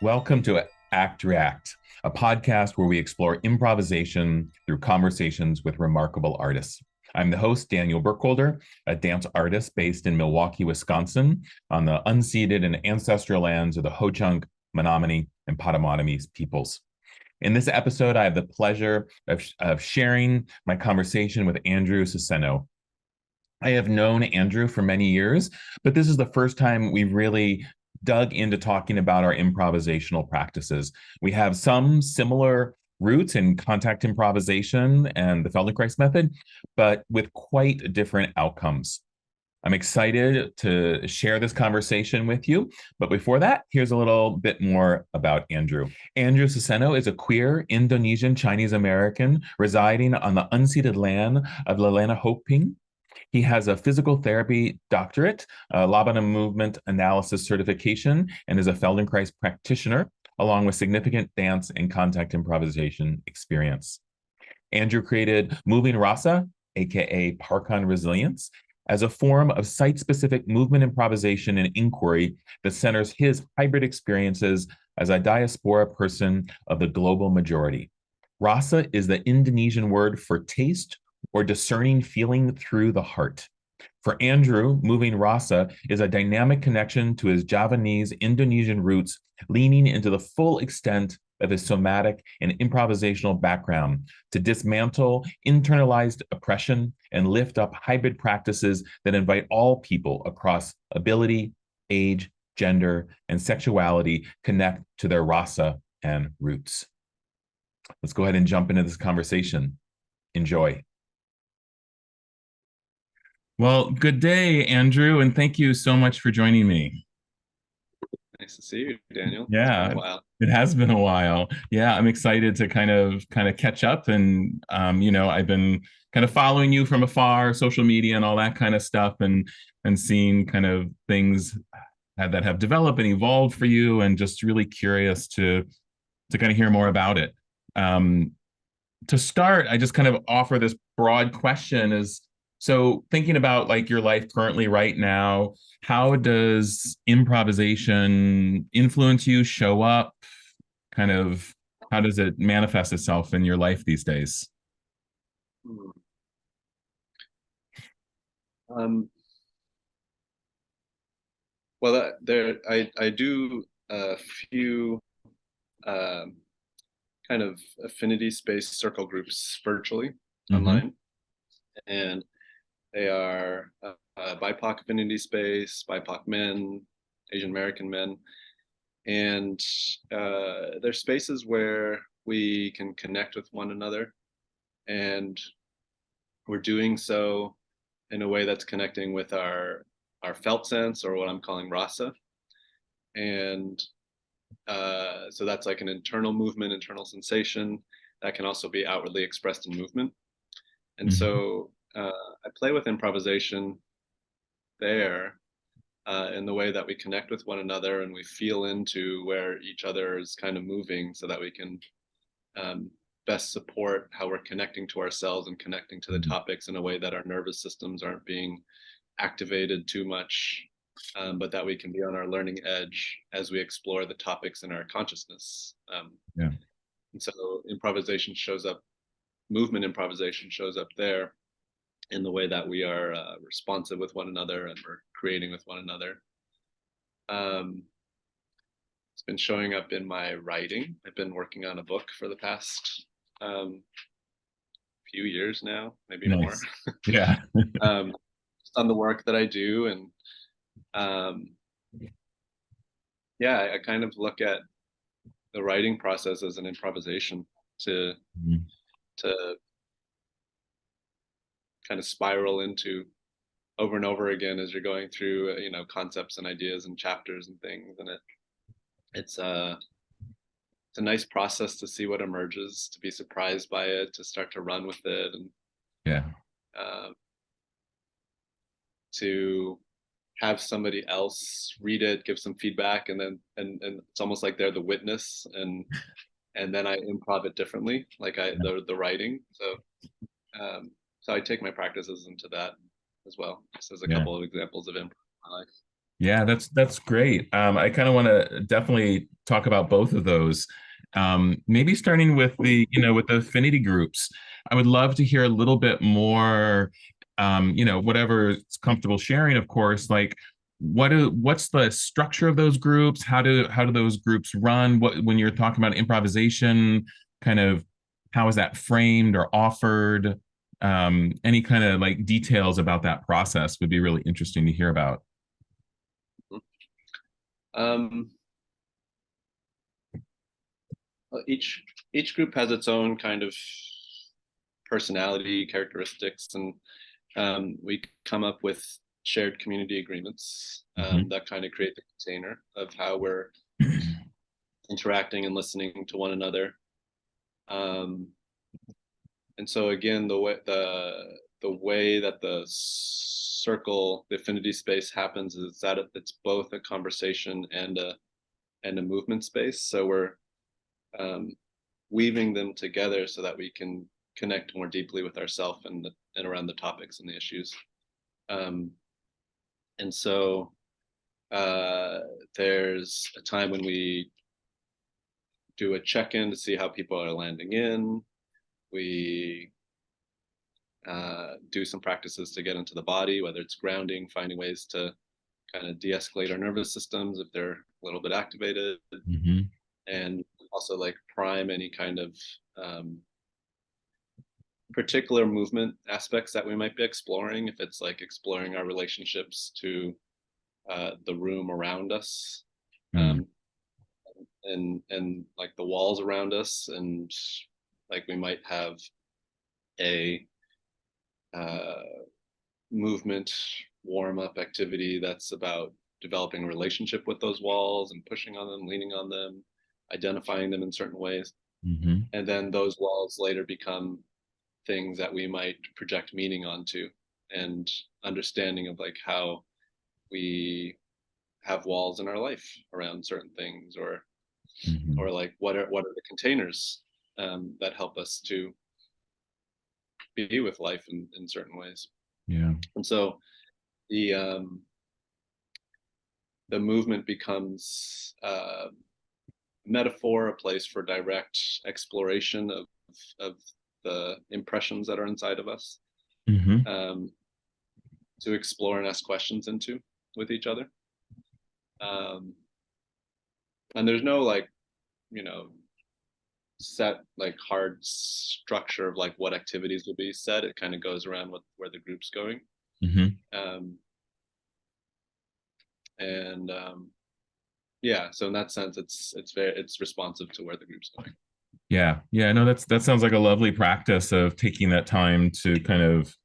Welcome to Act React, a podcast where we explore improvisation through conversations with remarkable artists. I'm the host, Daniel Burkholder, a dance artist based in Milwaukee, Wisconsin, on the unceded and ancestral lands of the Ho-Chunk, Menominee, and Potawatomi peoples. In this episode, I have the pleasure of sharing my conversation with Andrew Suseno. I have known Andrew for many years, but this is the first time we've really dug into talking about our improvisational practices. We have some similar roots in contact improvisation and the Feldenkrais method, but with quite different outcomes. I'm excited to share this conversation with you. But before that, here's a little bit more about Andrew. Andrew Suseno is a queer Indonesian-Chinese American residing on the unceded land of Lenaphoking. He has a physical therapy doctorate, a Laban Movement Analyst Certification, and is a Feldenkrais Practitioner, along with significant dance and contact improvisation experience. Andrew created Moving Rasa, aka Parcon Resilience, as a form of site-specific movement improvisation and inquiry that centers his hybrid experiences as a diaspora person of the global majority. Rasa is the Indonesian word for taste or discerning feeling through the heart. For Andrew, Moving Rasa is a dynamic connection to his Javanese Indonesian roots, leaning into the full extent of his somatic and improvisational background to dismantle internalized oppression and lift up hybrid practices that invite all people across ability, age, gender, and sexuality connect to their rasa and roots. Let's go ahead and jump into this conversation. Enjoy. Well, good day, Andrew, and thank you so much for joining me. Nice to see you, Daniel. Yeah, it's been a while. it has been a while. Yeah, I'm excited to kind of catch up, and I've been kind of following you from afar, social media and all that kind of stuff, and seeing kind of things that have developed and evolved for you, and just really curious to kind of hear more about it. Um, to start, I just kind of offer this broad question is, so thinking about like your life currently right now, how does improvisation influence you, show up, kind of how does it manifest itself in your life these days? Hmm. Um, I do a few um kind of affinity space circle groups virtually Mm-hmm. online, and they are BIPOC affinity space, BIPOC men, Asian American men, and they're spaces where we can connect with one another, and we're doing so in a way that's connecting with our felt sense, or what I'm calling rasa. And so that's like an internal movement, internal sensation that can also be outwardly expressed in movement. And Mm-hmm. so I play with improvisation there in the way that we connect with one another and we feel into where each other is kind of moving, so that we can um, best support how we're connecting to ourselves and connecting to the topics in a way that our nervous systems aren't being activated too much, but that we can be on our learning edge as we explore the topics in our consciousness. Yeah. And so improvisation shows up, movement improvisation shows up there in the way that we are responsive with one another and we're creating with one another. Um, it's been showing up in my writing. I've been working on a book for the past few years now, maybe more, Nice. Yeah. um, on the work that I do. And um, yeah, I kind of look at the writing process as an improvisation to Mhm. to kind of spiral into over and over again as you're going through concepts and ideas and chapters and things. And it's a nice process to see what emerges, to be surprised by it, to start to run with it, and Yeah. uh, to have somebody else read it, give some feedback, and then and it's almost like they're the witness, and then I improv it differently, like the writing. Um, so I take my practices into that as well, just as a Yeah. couple of examples of improv in my life. Yeah, that's great. I kind of want to definitely talk about both of those. Maybe starting with with the affinity groups. I would love to hear a little bit more, whatever it's comfortable sharing, of course, like what's the structure of those groups? How do those groups run? What when you're talking about improvisation, kind of how is that framed or offered? Any kind of like details about that process would be really interesting to hear about. Um, each group has its own kind of personality characteristics, and we come up with shared community agreements Mhm. that kind of create the container of how we're interacting and listening to one another. Um, and so again, the way that the circle, the affinity space happens is that it's both a conversation and a movement space. So we're um, weaving them together so that we can connect more deeply with ourselves and around the topics and the issues. Um, and so uh, there's a time when we do a check-in to see how people are landing in. We do some practices to get into the body, whether it's grounding, finding ways to kind of de-escalate our nervous systems if they're a little bit activated, Mhm. and also like prime any kind of um, particular movement aspects that we might be exploring. If it's like exploring our relationships to the room around us, Mm. um, and like the walls around us, and like we might have a uh, movement warm up activity that's about developing a relationship with those walls and pushing on them, leaning on them, identifying them in certain ways. Mhm. And then those walls later become things that we might project meaning onto, and understanding of like how we have walls in our life around certain things, Mhm. or like what are the containers that help us to be with life in certain ways. Yeah. And so the movement becomes metaphor, a place for direct exploration of the impressions that are inside of us, Mhm. um, to explore and ask questions into with each other. Um, and there's no like, you know, set like hard structure of like what activities will be said. It kind of goes around where the group's going. Mhm. Um, and yeah, so in that sense, it's responsive to where the group's going. Yeah. Yeah. No, that sounds like a lovely practice of taking that time to kind of,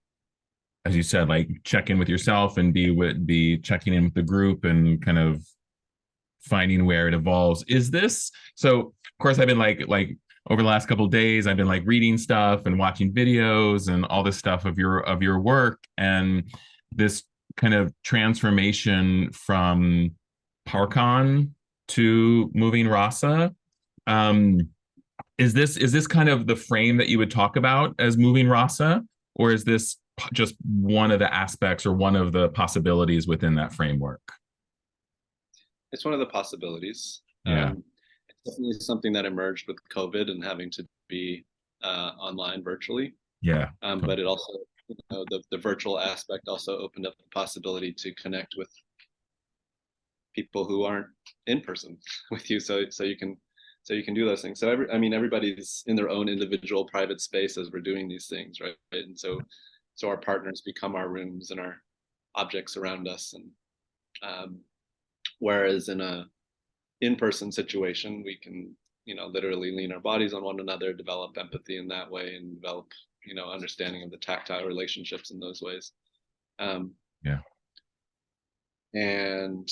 as you said, like check in with yourself and be checking in with the group and kind of finding where it evolves. Is this so? Of course, I've been like over the last couple of days, I've been like reading stuff and watching videos and all this stuff of your work and this kind of transformation from Parcon to Moving Rasa. Um, is this kind of the frame that you would talk about as Moving Rasa, or is this just one of the aspects or one of the possibilities within that framework? It's one of the possibilities. Yeah. It's definitely something that emerged with COVID and having to be online virtually. Yeah. But it also, the virtual aspect also opened up the possibility to connect with people who aren't in person with you. So you can do those things. So everybody's in their own individual private space as we're doing these things, right? And so our partners become our rooms and our objects around us. And um, whereas in a in-person situation, we can, literally lean our bodies on one another, develop empathy in that way, and develop, understanding of the tactile relationships in those ways. Um, Yeah. and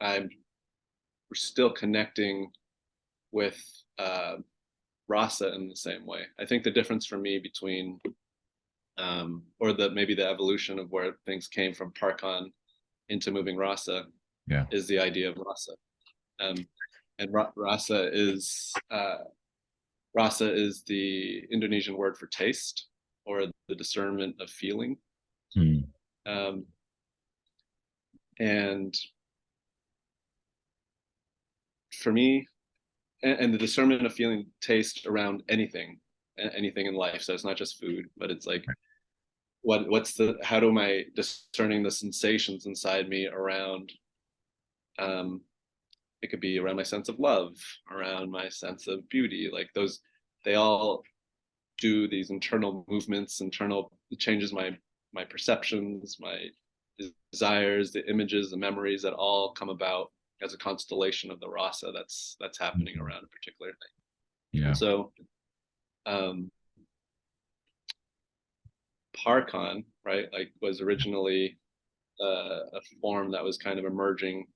I'm still connecting with uh, Rasa in the same way. I think the difference for me between, or maybe the evolution of where things came from Parcon into Moving Rasa, Yeah. is the idea of Rasa. Um, and Rasa is the Indonesian word for taste, or the discernment of feeling. Hmm. Um, And for me, and the discernment of feeling taste around anything in life. So it's not just food, but it's like, how am I discerning the sensations inside me around, it could be around my sense of love, around my sense of beauty, like those, they all do these internal movements, it changes my perceptions, my desires, the images, the memories that all come about as a constellation of the rasa that's happening around a particular thing. Yeah. And so Parcon, right, like was originally a form that was kind of emerging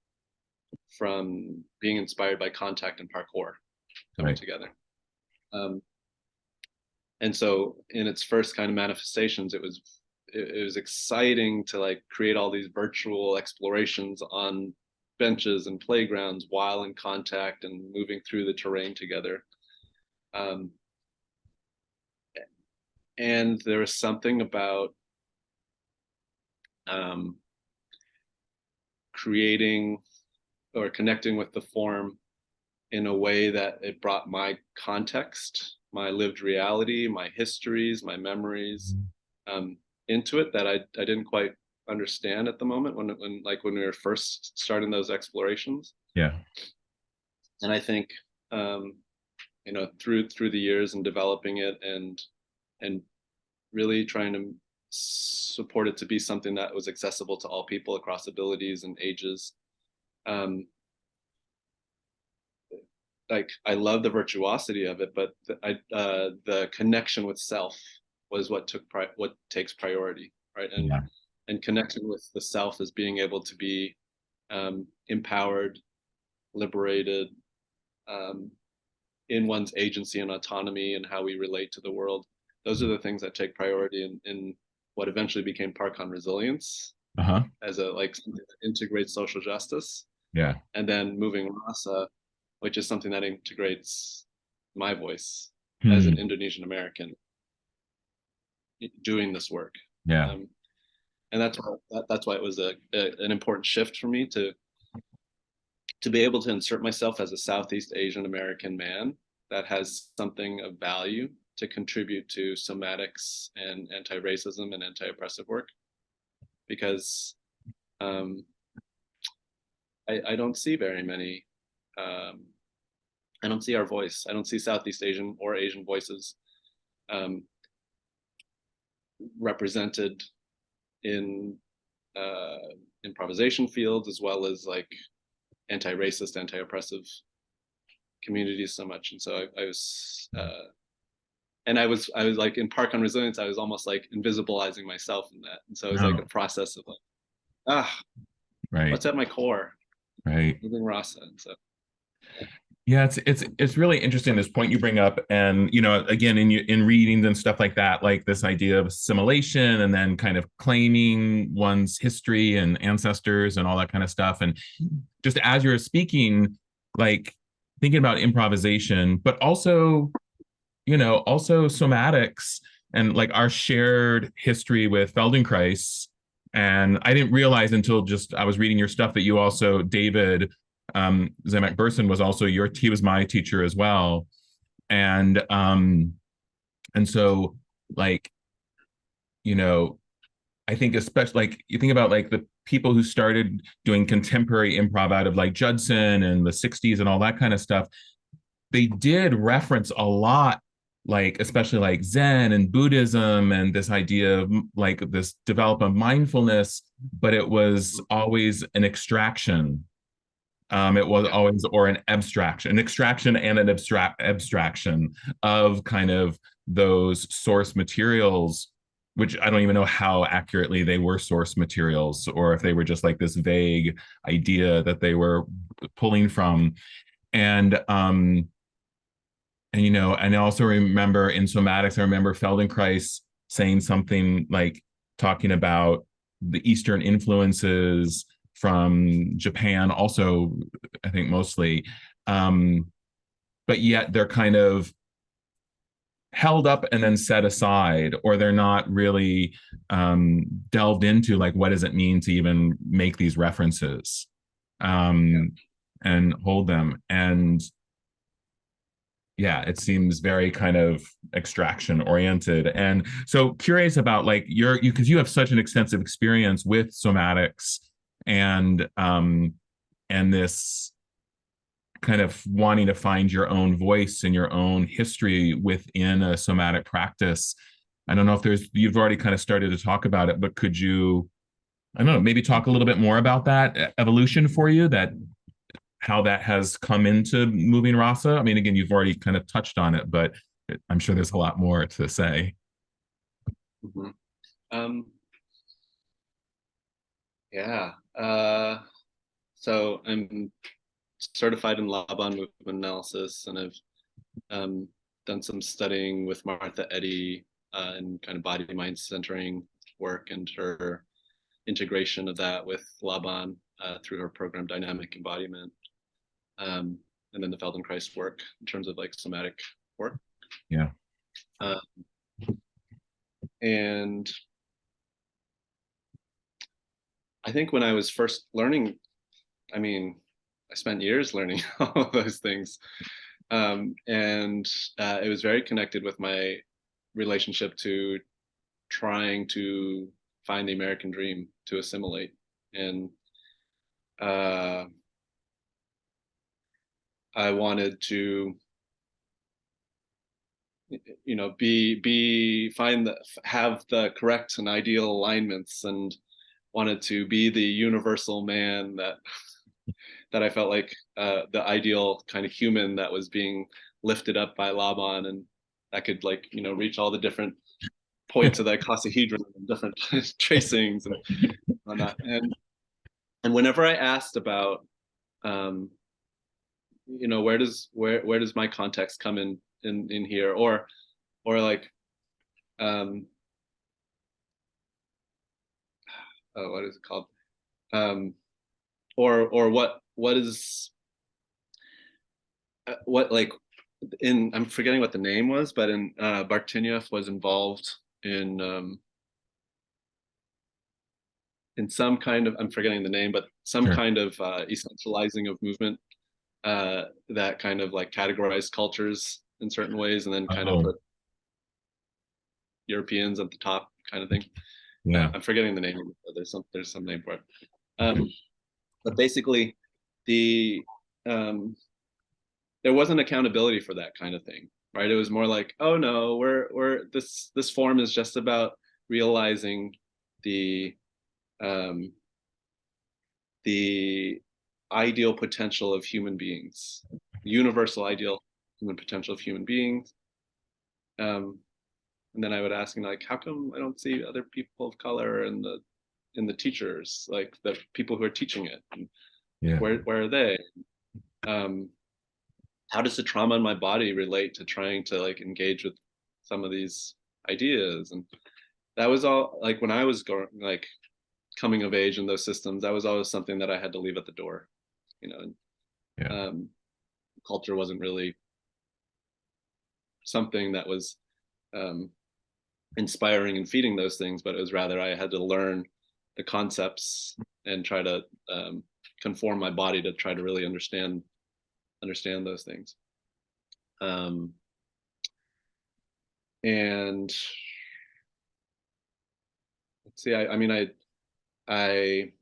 from being inspired by contact and parkour coming together. And so in its first kind of manifestations, it was exciting to like create all these virtual explorations on benches and playgrounds while in contact and moving through the terrain together. And there was something about creating or connecting with the form in a way that it brought my context, my lived reality, my histories, my memories into it that I didn't quite understand at the moment when we were first starting those explorations. Yeah. And I think through the years and developing it and really trying to support it to be something that was accessible to all people across abilities and ages. Like I love the virtuosity of it, but the connection with self was what takes priority, right? And connection with the self is being able to be empowered, liberated, in one's agency and autonomy and how we relate to the world. Those are the things that take priority in what eventually became Parcon Resilience as a like something that integrates social justice. Yeah. And then Moving Rasa, which is something that integrates my voice as an Indonesian-American doing this work. Yeah. And that's why it was an important shift for me to be able to insert myself as a Southeast Asian American man that has something of value to contribute to somatics and anti-racism and anti-oppressive work, because I don't see very many. I don't see our voice. I don't see Southeast Asian or Asian voices represented in improvisation fields, as well as like anti-racist, anti-oppressive communities so much. And so I was like in Parcon Resilience, I was almost like invisibilizing myself in that. And so it was like a process of like, what's at my core? Right. Moving Rasa. And so yeah, it's really interesting, this point you bring up, and again in readings and stuff like that, like this idea of assimilation and then kind of claiming one's history and ancestors and all that kind of stuff. And just as you're speaking, like thinking about improvisation, but also somatics and like our shared history with Feldenkrais. And I didn't realize until just I was reading your stuff that you also, David Zemek Burson was also he was my teacher as well. And so like, I think especially like you think about like the people who started doing contemporary improv out of like Judson and the 60s and all that kind of stuff, they did reference a lot, like especially like Zen and Buddhism and this idea of like this development of mindfulness, but it was always an extraction. It was always, or an extraction and an abstraction of kind of those source materials, which I don't even know how accurately they were source materials, or if they were just like this vague idea that they were pulling from. And I also remember in somatics, I remember Feldenkrais saying something like talking about the Eastern influences from Japan, also, I think mostly. But yet they're kind of held up and then set aside, or they're not really delved into, like, what does it mean to even make these references and hold them. And yeah, it seems very kind of extraction oriented. And so curious about, like, you because you have such an extensive experience with somatics and this kind of wanting to find your own voice and your own history within a somatic practice. I don't know if you've already kind of started to talk about it, but could you, I don't know, maybe talk a little bit more about that evolution for you, that how that has come into Moving Rasa? I mean, again, you've already kind of touched on it, but I'm sure there's a lot more to say. Mm-hmm. Yeah. So I'm certified in Laban Movement Analysis, and I've done some studying with Martha Eddy and kind of body mind centering work, and her integration of that with Laban through her program Dynamic Embodiment, and then the Feldenkrais work in terms of like somatic work. Yeah. And I think when I was first learning, I mean, I spent years learning all of those things. And it was very connected with my relationship to trying to find the American dream, to assimilate. And I wanted to, you know, have the correct and ideal alignments, and wanted to be the universal man that I felt like the ideal kind of human that was being lifted up by Laban, and that could, like, you know, reach all the different points of the icosahedron and different tracings and whatnot. And whenever I asked about, you know, where does my context come in here, or like, oh, what is it called? Or what is what, like, I'm forgetting what the name was, but in Bartinieff was involved in some kind of, I'm forgetting the name, but some kind of essentializing of movement that kind of like categorized cultures in certain ways, and then kind of put Europeans at the top, kind of thing. Yeah. I'm forgetting the name. There's some name for it. But basically, the there wasn't accountability for that kind of thing, right? It was more like, oh no, this form is just about realizing the ideal potential of human beings, the universal ideal human potential of human beings. And then I would ask him, like, how come I don't see other people of color in the teachers, like the people who are teaching it? And yeah. Where are they? How does the trauma in my body relate to trying to like engage with some of these ideas? And that was all, like, when I was going, like, coming of age in those systems, that was always something that I had to leave at the door, you know. And culture wasn't really something that was inspiring and feeding those things, but it was rather I had to learn the concepts and try to conform my body to try to really understand those things. And let's see, I mean, I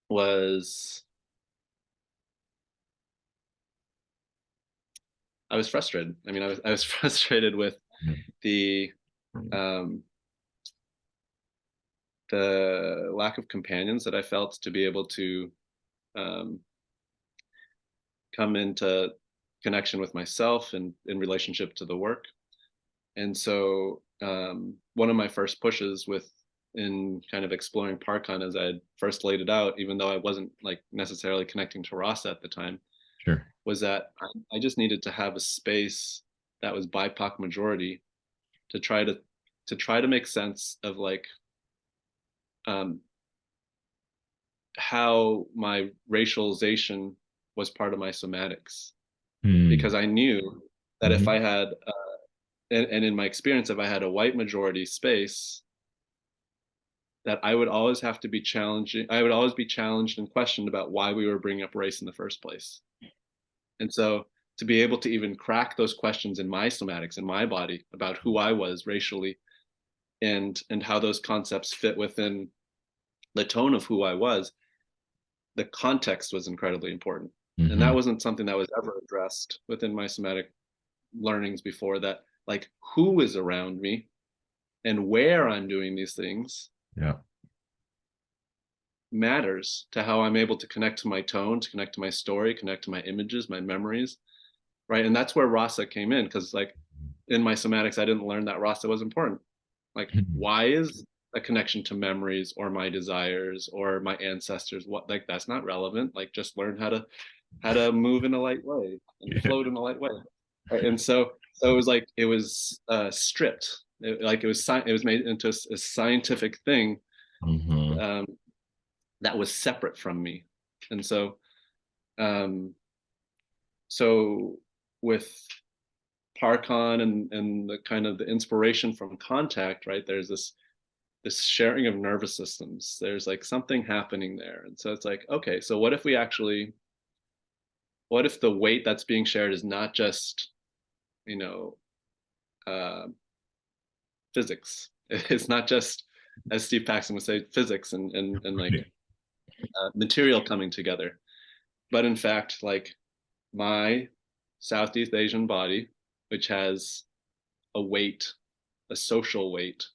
was frustrated. I mean, I was frustrated with the lack of companions that I felt to be able to come into connection with myself and in relationship to the work. And so one of my first pushes in kind of exploring Parcon, as I had first laid it out, even though I wasn't like necessarily connecting to Rasa at the time, was that I just needed to have a space that was BIPOC majority to try to make sense of, like, how my racialization was part of my somatics. Because I knew that if I had and in my experience, if I had a white majority space, that I would always have to be challenging. I would always be challenged and questioned about why we were bringing up race in the first place. And so to be able to even crack those questions in my somatics, in my body, about who I was racially, and how those concepts fit within the tone of who I was, the context was incredibly important. And that wasn't something that was ever addressed within my somatic learnings before, that like who is around me and where I'm doing these things matters to how I'm able to connect to my tone, to connect to my story, connect to my images, my memories, right? And that's where rasa came in, because like in my somatics, I didn't learn that rasa was important. Like, why is a connection to memories or my desires or my ancestors, what, like that's not relevant. Like just learn how to move in a light way and float in a light way. Right? And so it was like it was stripped. It was made into a scientific thing that was separate from me. And so so with Parcon and the kind of the inspiration from Contact, right? There's this sharing of nervous systems. There's like something happening there. And so it's like, okay, so what if the weight that's being shared is not just, physics. It's not just, as Steve Paxton would say, physics and like material coming together, but in fact, like my Southeast Asian body, which has a weight, a social weight,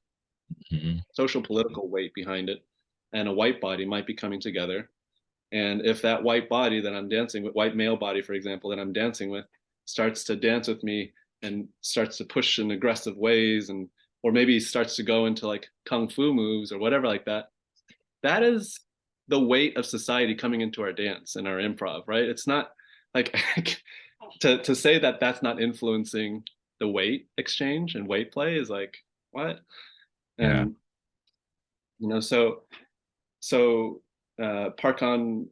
social political weight behind it, and a white body might be coming together. And if that white body that I'm dancing with, white male body, for example, that I'm dancing with, starts to dance with me and starts to push in aggressive ways, and or maybe starts to go into like kung fu moves or whatever like that, that is the weight of society coming into our dance and our improv, right? It's not like to say that that's not influencing the weight exchange and weight play is like what? And so Parcon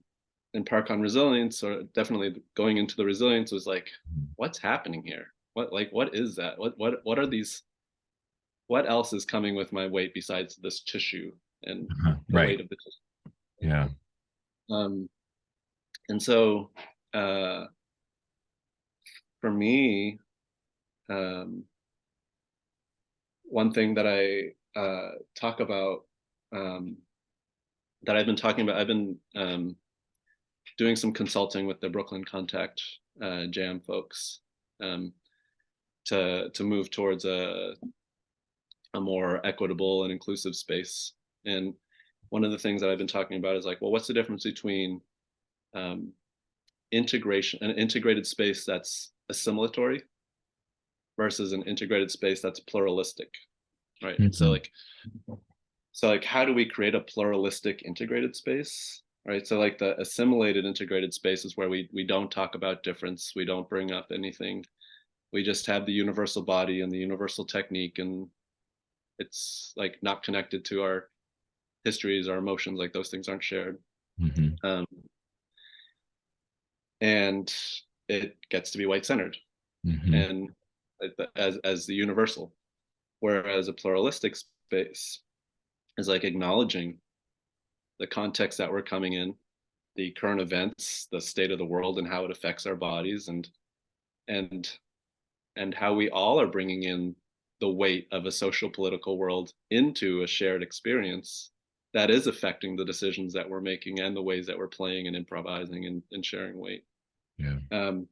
and Parcon Resilience, or definitely going into the resilience, was like, what's happening here? What is that? What are these? What else is coming with my weight besides this tissue and the weight of the tissue? Yeah. And so for me, one thing that I talk about, that I've been talking about, I've been doing some consulting with the Brooklyn Contact Jam folks to move towards a more equitable and inclusive space. And one of the things that I've been talking about is like, well, what's the difference between integration, an integrated space that's assimilatory versus an integrated space that's pluralistic, right? So like how do we create a pluralistic integrated space, right? So like the assimilated integrated space is where we don't talk about difference, we don't bring up anything, we just have the universal body and the universal technique, and it's like not connected to our histories, our emotions, like those things aren't shared. And it gets to be white-centered and as the universal, whereas a pluralistic space is like acknowledging the context that we're coming in, the current events, the state of the world, and how it affects our bodies, and how we all are bringing in the weight of a social political world into a shared experience that is affecting the decisions that we're making and the ways that we're playing and improvising and sharing weight. And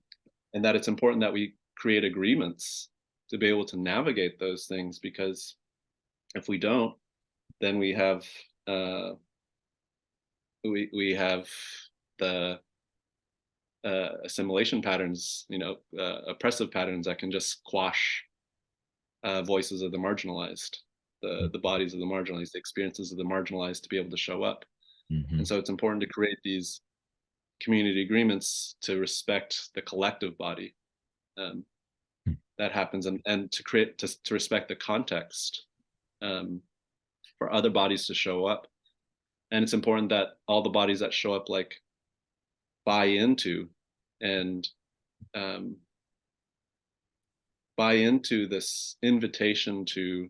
that it's important that we create agreements to be able to navigate those things, because if we don't, then we have we have the assimilation patterns, oppressive patterns that can just squash voices of the marginalized, the bodies of the marginalized, the experiences of the marginalized, to be able to show up. And so it's important to create these community agreements to respect the collective body that happens, and to create to respect the context for other bodies to show up. And it's important that all the bodies that show up like buy into and buy into this invitation to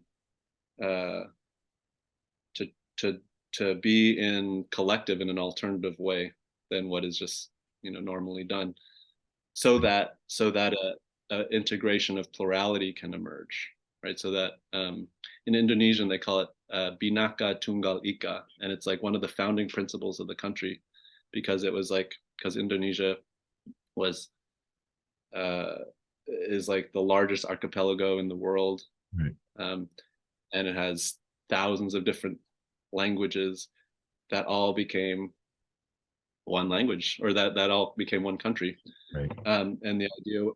uh, to to to be in collective in an alternative way than what is just normally done, so that a integration of plurality can emerge, right? So that in Indonesian they call it Bhinneka Tunggal Ika, and it's like one of the founding principles of the country, because Indonesia was is like the largest archipelago in the world, Right. and it has thousands of different languages that all became one language, or that all became one country. Right. And the idea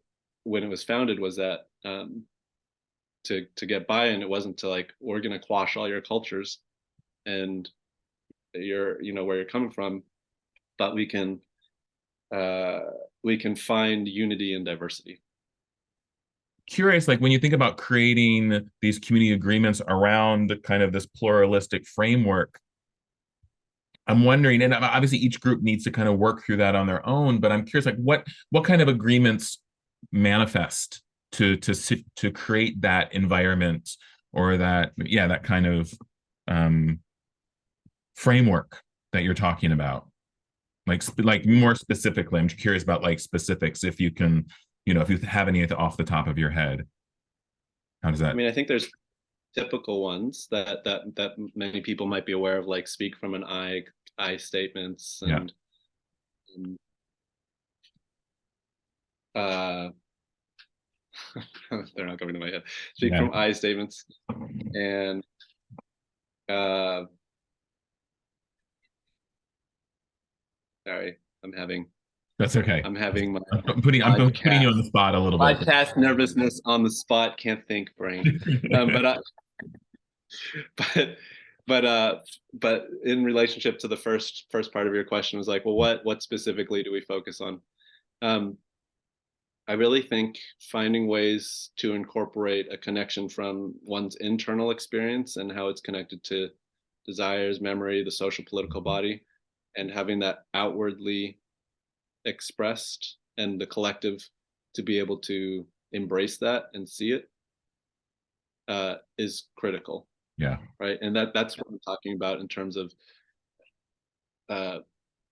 when it was founded was that to get buy-in, it wasn't to like, we're going to quash all your cultures and where you're coming from, but we can find unity and diversity. Curious, like when you think about creating these community agreements around kind of this pluralistic framework, I'm wondering, and obviously each group needs to kind of work through that on their own, but I'm curious, like what kind of agreements manifest to create that environment, or that kind of framework that you're talking about, like more specifically. I'm curious about like specifics, if you can, if you have any off the top of your head. How does I that? mean, I think there's typical ones that many people might be aware of, like speak from an I statements, Yeah. and uh they're not coming to my head. Speak Yeah. from I statements, and uh sorry, That's okay. I'm having my I'm putting you on the spot a little bit. podcast nervousness on the spot, can't think brain. But but but in relationship to the first part of your question, was like, well, what specifically do we focus on? I really think finding ways to incorporate a connection from one's internal experience and how it's connected to desires, memory, the social political body, and having that outwardly expressed, and the collective to be able to embrace that and see it, is critical. Yeah. Right. And that's what I'm talking about in terms of the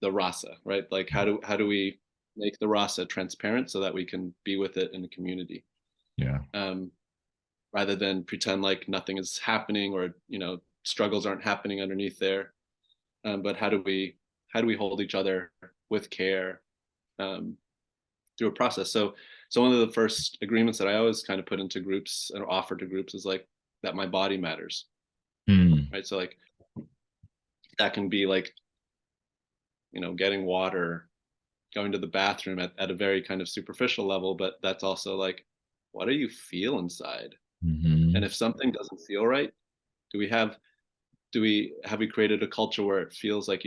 rasa, right? Like how do we make the rasa transparent so that we can be with it in the community? Yeah. Rather than pretend like nothing is happening, or struggles aren't happening underneath there. But how do we hold each other with care through a process? So one of the first agreements that I always kind of put into groups or offer to groups is like that my body matters. Right. So like that can be like, getting water, going to the bathroom at a very kind of superficial level, but that's also like, what do you feel inside? And if something doesn't feel right, have we created a culture where it feels like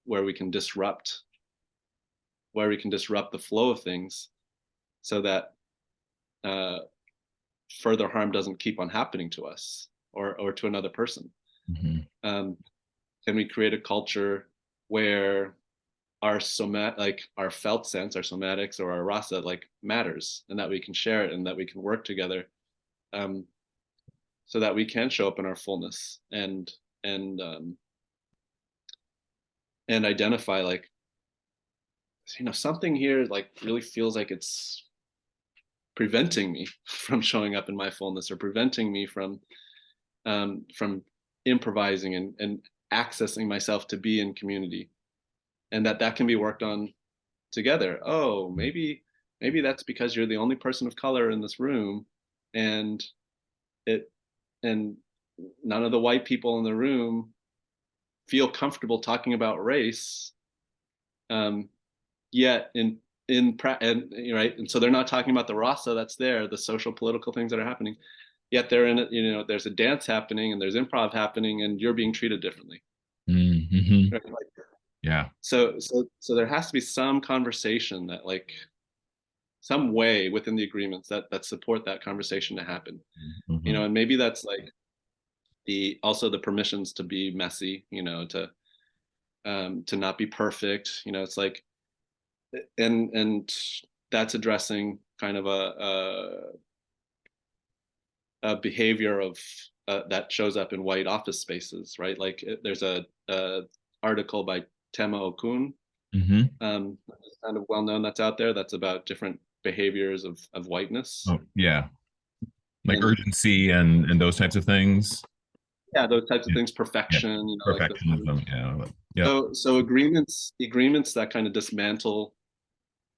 where we can disrupt the flow of things, so that further harm doesn't keep on happening to us or to another person? Can we create a culture where our our felt sense, our somatics, or our rasa like matters, and that we can share it, and that we can work together, so that we can show up in our fullness and identify like, something here like really feels like it's preventing me from showing up in my fullness, or preventing me from improvising and accessing myself to be in community, and that can be worked on together. Oh, maybe that's because you're the only person of color in this room, and none of the white people in the room feel comfortable talking about race, yet right, and so they're not talking about the rasa that's there, the social political things that are happening, yet they're in it. There's a dance happening, and there's improv happening, and you're being treated differently. Right? Yeah. So there has to be some conversation, that like some way within the agreements that support that conversation to happen. And maybe that's like also the permissions to be messy, to not be perfect. It's like, and that's addressing kind of behavior of that shows up in white office spaces, right? Like there's a article by Tema Okun, kind of well known, that's out there, that's about different behaviors of whiteness. Oh, yeah. Like urgency and those types of things. Yeah, those types of things, perfection, you know, like perfectionism. so agreements that kind of dismantle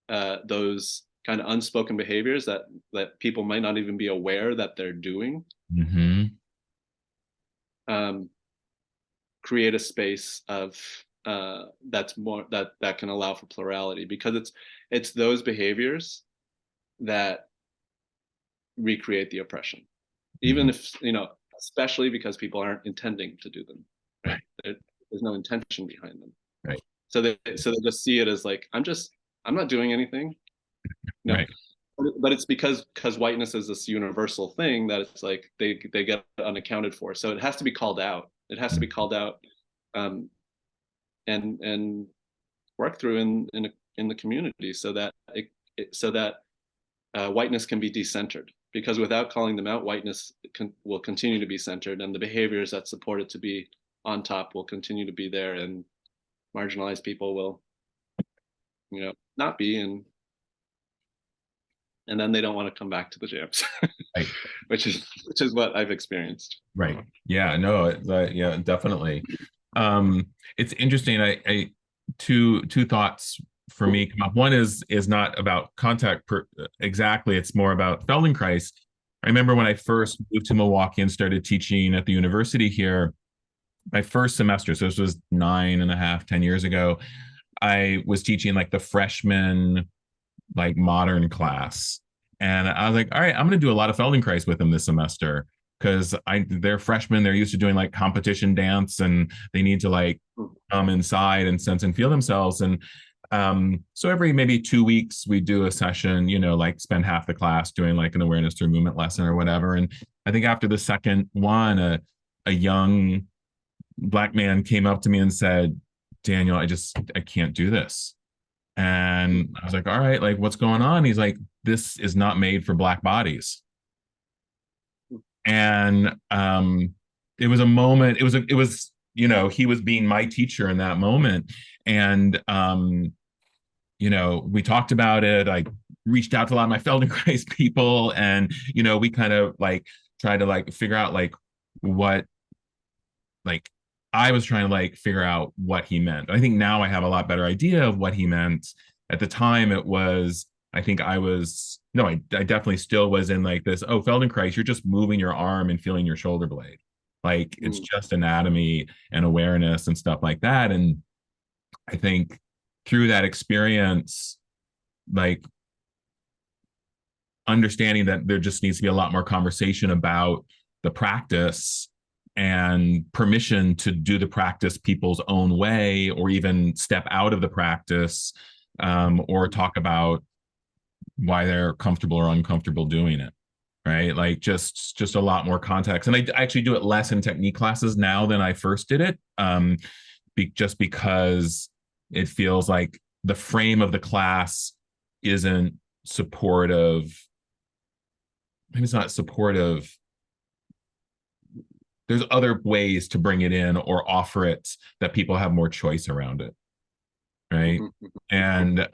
those kind of unspoken behaviors that people might not even be aware that they're doing. Create a space of that's more that can allow for plurality, because it's those behaviors that recreate the oppression, even if, you know, especially because people aren't intending to do them, right? There's no intention behind them, right? So they just see it as like, I'm not doing anything, no. Right. But it's because whiteness is this universal thing that it's like they get unaccounted for, so it has to be called out. It has to be called out, and worked through in the community, so that whiteness can be decentered. Because without calling them out, whiteness will continue to be centered, and the behaviors that support it to be on top will continue to be there, and marginalized people will, you know, not be, and then they don't want to come back to the jams, right. which is what I've experienced. Right. Yeah. No. Yeah. Definitely. It's interesting. I two thoughts for me come up. One is not about contact exactly. It's more about Feldenkrais. I remember when I first moved to Milwaukee and started teaching at the university here, my first semester, so this was 9.5, 10 years ago, I was teaching like the freshman, like modern class. And I was like, all right, I'm going to do a lot of Feldenkrais with them this semester, because they're freshmen, they're used to doing like competition dance, and they need to like come inside and sense and feel themselves. And so every maybe 2 weeks we do a session, you know, like spend half the class doing like an awareness through movement lesson or whatever. And I think after the second one, a young Black man came up to me and said, Daniel, I can't do this. And I was like, all right, like what's going on? He's like, this is not made for Black bodies. And it was a moment, it was, you know, he was being my teacher in that moment. And you know, we talked about it. I reached out to a lot of my Feldenkrais people, and, you know, we kind of like tried to like figure out like what, like, I was trying to like figure out what he meant. I think now I have a lot better idea of what he meant. At the time it was, I think I definitely still was in like this, oh, Feldenkrais, you're just moving your arm and feeling your shoulder blade. Like it's just anatomy and awareness and stuff like that. And I think through that experience, like understanding that there just needs to be a lot more conversation about the practice and permission to do the practice people's own way, or even step out of the practice, or talk about why they're comfortable or uncomfortable doing it, right? Like just a lot more context. And I actually do it less in technique classes now than I first did it, just because it feels like the frame of the class isn't supportive. Maybe it's not supportive. There's other ways to bring it in or offer it that people have more choice around it, right? And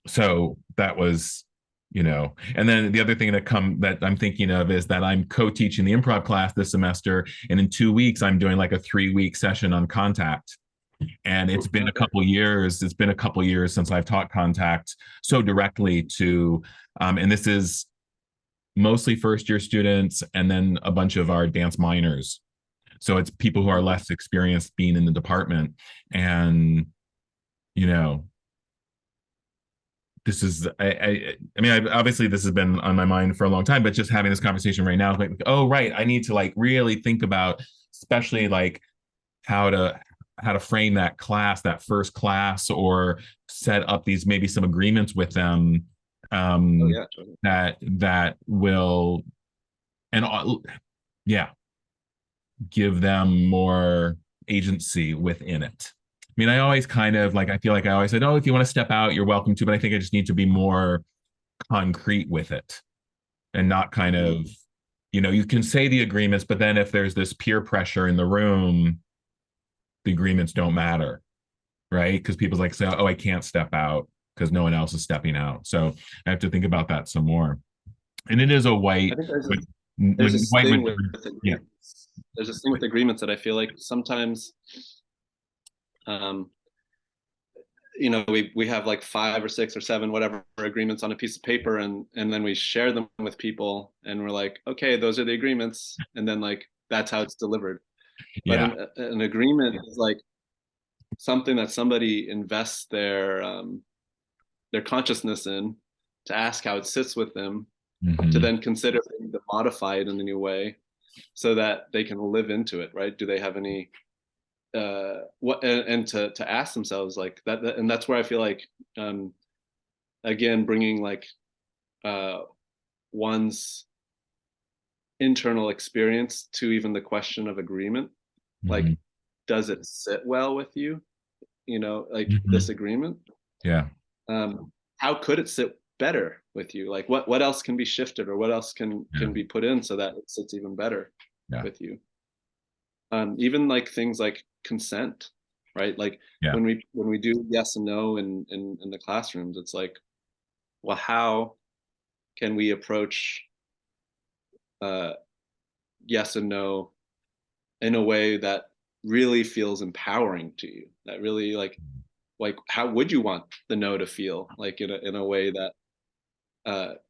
so that was, you know, and then the other thing that I'm thinking of is that I'm co-teaching the improv class this semester, and in 2 weeks I'm doing like a 3-week session on contact. And it's been a couple years since I've taught contact so directly to, and this is mostly first year students and then a bunch of our dance minors. So it's people who are less experienced being in the department. And, you know, this is, I mean, obviously this has been on my mind for a long time, but just having this conversation right now, like, oh, right, I need to like really think about, especially like how to frame that class, that first class, or set up these, maybe some agreements with them, totally. that will, and give them more agency within it. I mean, I always kind of like, I feel like I always said, oh, if you want to step out, you're welcome to, but I think I just need to be more concrete with it. and not kind of, you can say the agreements, but then if there's this peer pressure in the room, the agreements don't matter, right? Because people's like say, oh, I can't step out because no one else is stepping out. So I have to think about that some more. And it is a I white, think there's when this white thing with majority, yeah, agreements. There's this thing with agreements that I feel like sometimes, um, we have like 5 or 6 or 7 whatever agreements on a piece of paper, and then we share them with people, and we're like, okay, those are the agreements, and then like that's how it's delivered. But yeah, an agreement is like something that somebody invests their consciousness in, to ask how it sits with them, to mm-hmm. then consider to modify it in a new way so that they can live into it, right? Do they have any what, and to ask themselves like that, and that's where I feel like, again, bringing like one's internal experience to even the question of agreement, Mm-hmm. like, does it sit well with you, like Mm-hmm. this agreement? Yeah, How could it sit better with you? Like what else can be shifted, or what else yeah, can be put in so that it sits even better yeah, with you? Even like things like consent, right? Like yeah, when we do yes and no in the classrooms, it's like, well, how can we approach uh, yes and no in a way that really feels empowering to you? That really like how would you want the no to feel like in a way that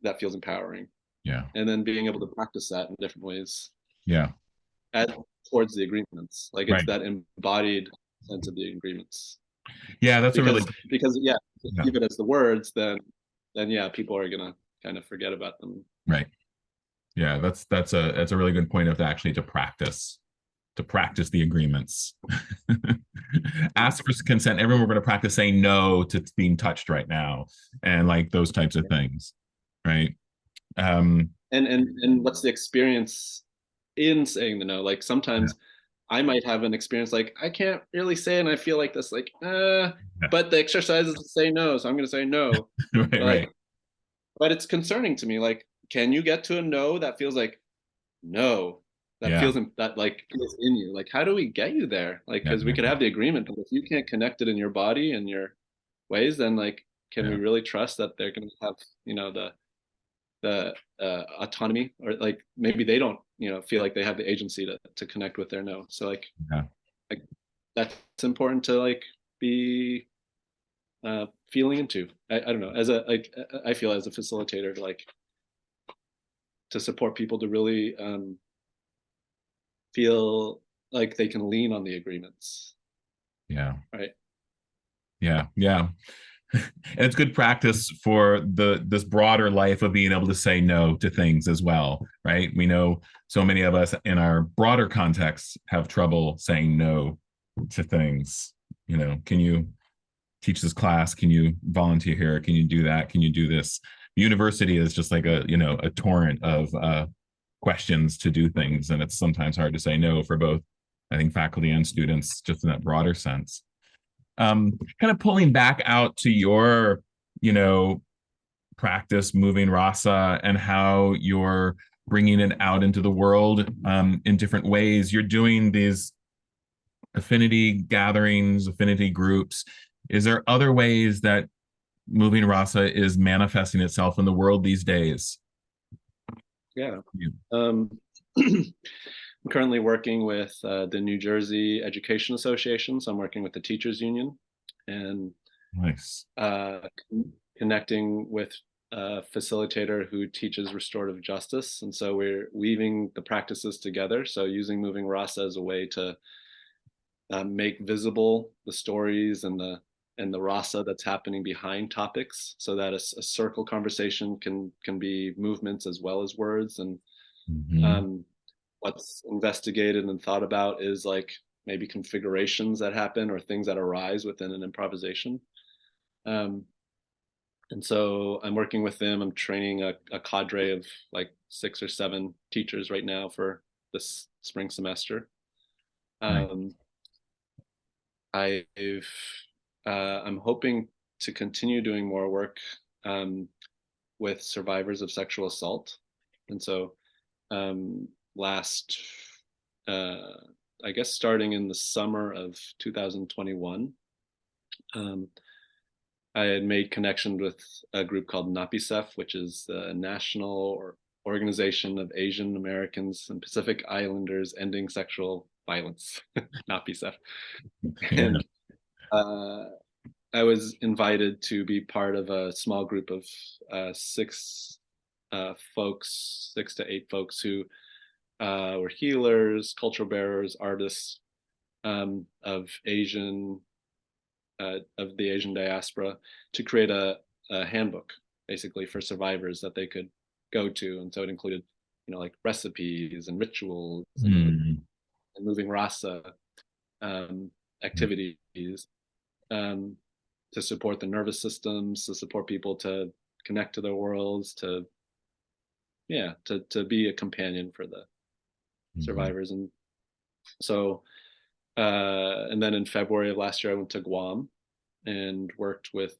that feels empowering? yeah, And then being able to practice that in different ways yeah, as towards the agreements, like it's right. that embodied sense of the agreements. Yeah, that's a really, Because yeah, just yeah, leave it as the words, then yeah, people are gonna kind of forget about them. right. Yeah, that's a really good point of actually to practice the agreements. Ask for consent. Everyone, we're going to practice saying no to being touched right now, and like those types of things, right? Um, And what's the experience in saying the no? Like yeah, sometimes I might have an experience like I can't really say, and I feel like this, like yeah. but the exercise is to say no, so I'm gonna say no. Right, But right. like, but it's concerning to me. Like, can you get to a no that feels like no, that Yeah, feels that like feels in you? Like, how do we get you there? Like, yeah, because we yeah, could have the agreement, but if you can't connect it in your body and your ways, then like, can we yeah, really trust that they're going to have, the autonomy, or like maybe they don't, feel like they have the agency to connect with their no. So yeah, like that's important to like be feeling into. I don't know, as a like I feel as a facilitator to like to support people to really feel like they can lean on the agreements, yeah, right? yeah, yeah. And it's good practice for this broader life of being able to say no to things as well, right? We know so many of us in our broader contexts have trouble saying no to things. Can you teach this class? Can you volunteer here? Can you do that? Can you do this? University is just like a torrent of questions to do things, and it's sometimes hard to say no for both, I think, faculty and students, just in that broader sense. Kind of pulling back out to your, you know, practice moving rasa and how you're bringing it out into the world in different ways. You're doing these affinity gatherings, affinity groups. Is there other ways that moving rasa is manifesting itself in the world these days? Yeah. Yeah. Um, I'm currently working with the New Jersey Education Association, so I'm working with the teachers union, and Nice. uh, connecting with a facilitator who teaches restorative justice, and so we're weaving the practices together. So using moving rasa as a way to make visible the stories and the rasa that's happening behind topics, so that a circle conversation can be movements as well as words. And Mm-hmm. um, what's investigated and thought about is like maybe configurations that happen or things that arise within an improvisation. Um, and so I'm working with them. I'm training a cadre of like 6 or 7 teachers right now for this spring semester. Nice. Um, I've I'm hoping to continue doing more work with survivors of sexual assault. And so last, I guess starting in the summer of 2021, I had made connection with a group called NAPISEF, which is the National Organization of Asian Americans and Pacific Islanders Ending Sexual Violence, NAPISEF. Yeah. And I was invited to be part of a small group of 6 folks, 6 to 8 folks who were healers, cultural bearers, artists of the Asian diaspora, to create a handbook basically for survivors that they could go to. And so it included, like recipes and rituals and moving rasa activities to support the nervous systems, to support people to connect to their worlds, to be a companion for the survivors. And so and then in February of last year, I went to Guam and worked with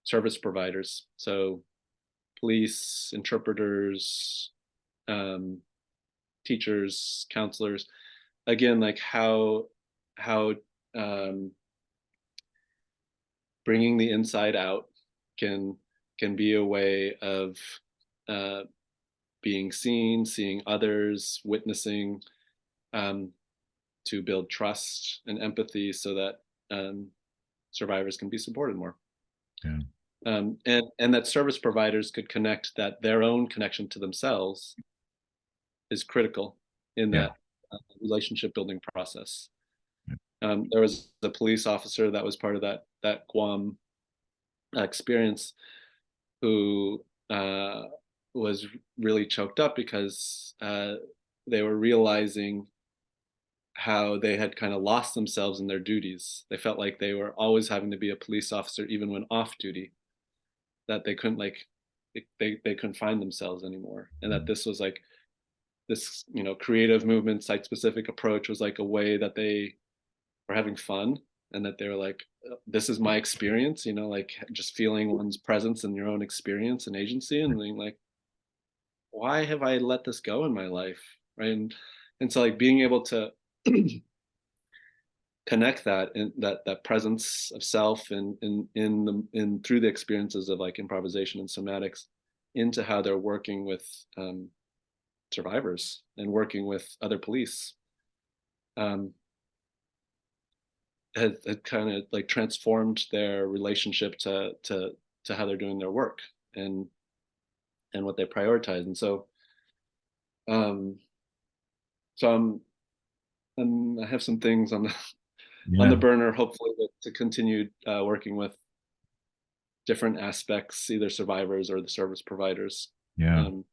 service providers, so police, interpreters, teachers, counselors. Again, like how bringing the inside out can be a way of being seen, seeing others, witnessing, to build trust and empathy so that survivors can be supported more. Yeah. And that service providers could connect, that their own connection to themselves is critical in that relationship building process. There was a police officer that was part of that Guam experience who was really choked up because they were realizing how they had kind of lost themselves in their duties. They felt like they were always having to be a police officer even when off duty, that they couldn't they couldn't find themselves anymore. And that this was like this, creative movement, site specific approach was like a way that they were having fun, and that they were like, this is my experience, like just feeling one's presence in your own experience and agency, and being like, why have I let this go in my life? Right. And so like being able to connect that and that presence of self and in through the experiences of like improvisation and somatics into how they're working with survivors and working with other police had kind of like transformed their relationship to how they're doing their work and what they prioritize. And so I have some things on the burner, hopefully, to continue working with different aspects, either survivors or the service providers. Wow,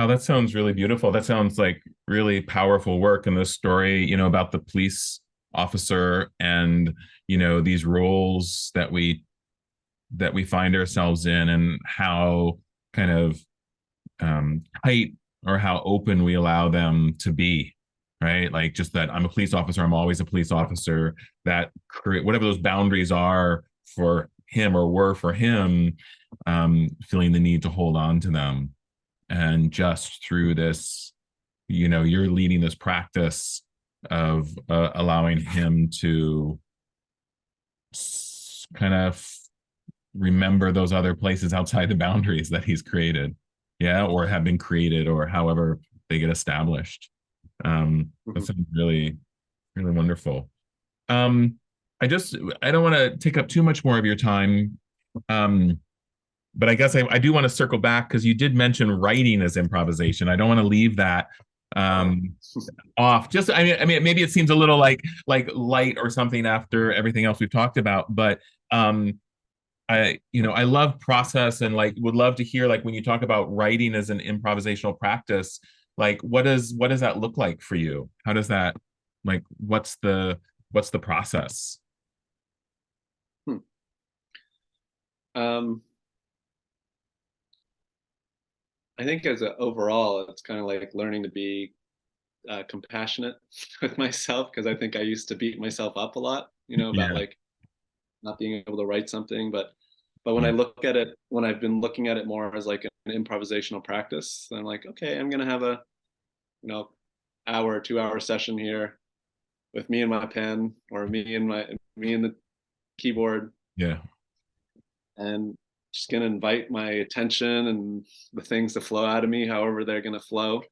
that sounds really beautiful. That sounds like really powerful work. And the story, about the police officer and, these roles that we find ourselves in, and how kind of tight or how open we allow them to be, right? Like just that I'm a police officer, I'm always a police officer, that create whatever those boundaries are for him or were for him, feeling the need to hold on to them. And just through this, you're leading this practice of allowing him to kind of remember those other places outside the boundaries that he's created, or have been created, or however they get established. That's really, really wonderful. I don't want to take up too much more of your time. But I guess I do want to circle back, because you did mention writing as improvisation. I don't want to leave that off. Just, I mean, maybe it seems a little like light or something after everything else we've talked about, but I love process, and like would love to hear, like when you talk about writing as an improvisational practice, like what does that look like for you? How does that, like, what's the process? I think overall, it's kind of like learning to be compassionate with myself, because I think I used to beat myself up a lot, about like not being able to write something. But But when I Yeah. look at it, when I've been looking at it more as like an improvisational practice, then I'm like, okay, I'm gonna have a, you know, hour, 2 hour session here with me and my pen, or me and the keyboard, Yeah. and just gonna invite my attention and the things to flow out of me however they're gonna flow.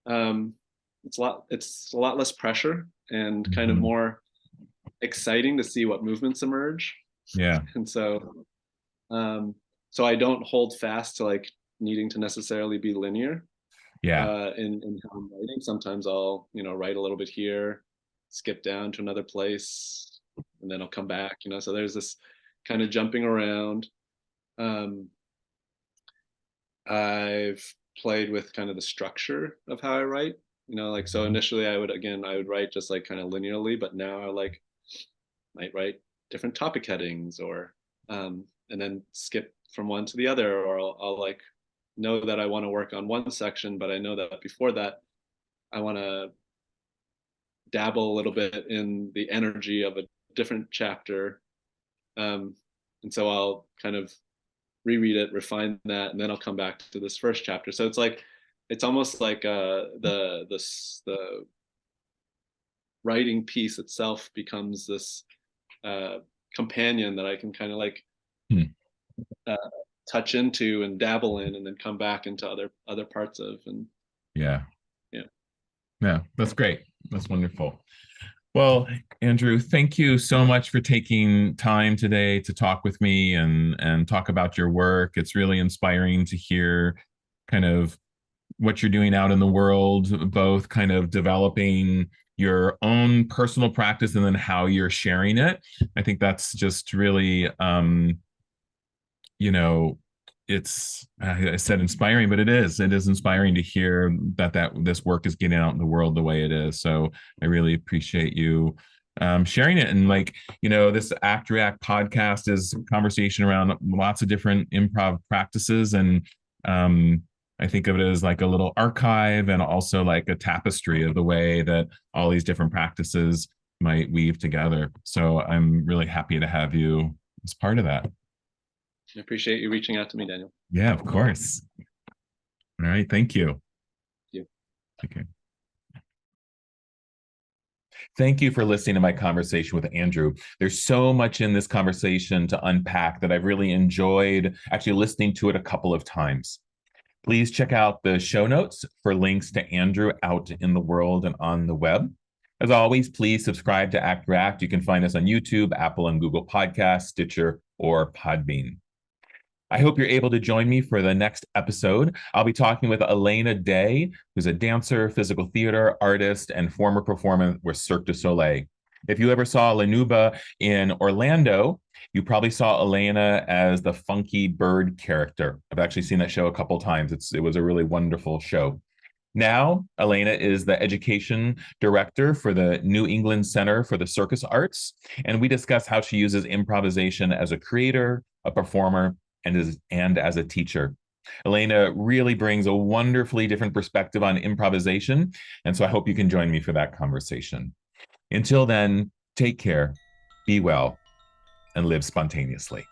Um, it's a lot less pressure and kind of Mhm. more exciting to see what movements emerge. Yeah. And um, so I don't hold fast to like needing to necessarily be linear Yeah. in how I'm writing. Sometimes I'll, you know, write a little bit here, skip down to another place, and then I'll come back, you know. So there's this kind of jumping around. Um, I've played with kind of the structure of how I write, you know, like so initially I would write just like kind of linearly, but now I like might write different topic headings, or and then skip from one to the other, or I'll like know that I want to work on one section, but I know that before that I want to dabble a little bit in the energy of a different chapter. Um, and so I'll kind of reread it, refine that, and then I'll come back to this first chapter. So it's like it's almost like the writing piece itself becomes this uh, companion that I can kind of like Hmm. uh, touch into and dabble in, and then come back into other parts of. And Yeah. yeah, Yeah. That's great. That's wonderful. Well, Andrew, thank you so much for taking time today to talk with me and talk about your work. It's really inspiring to hear kind of what you're doing out in the world, both kind of developing your own personal practice and then how you're sharing it. I think that's just really you know, it's I said inspiring, but it is inspiring to hear that this work is getting out in the world the way it is. So I really appreciate you sharing it. And like, you know, this Act React podcast is a conversation around lots of different improv practices. And I think of it as like a little archive and also like a tapestry of the way that all these different practices might weave together. So I'm really happy to have you as part of that. I appreciate you reaching out to me, Daniel. Yeah, of course. All right. Thank you. Thank you. Okay. Thank you for listening to my conversation with Andrew. There's so much in this conversation to unpack that I've really enjoyed actually listening to it a couple of times. Please check out the show notes for links to Andrew out in the world and on the web. As always, please subscribe to Act React. You can find us on YouTube, Apple and Google Podcasts, Stitcher, or Podbean. I hope you're able to join me for the next episode. I'll be talking with Elena Day, who's a dancer, physical theater artist, and former performer with Cirque du Soleil. If you ever saw La Nuba in Orlando, you probably saw Elena as the funky bird character. I've actually seen that show a couple times. It was a really wonderful show. Now, Elena is the education director for the New England Center for the Circus Arts, and we discuss how she uses improvisation as a creator, a performer, and as a teacher. Elena really brings a wonderfully different perspective on improvisation, and so I hope you can join me for that conversation. Until then, take care, be well, and live spontaneously.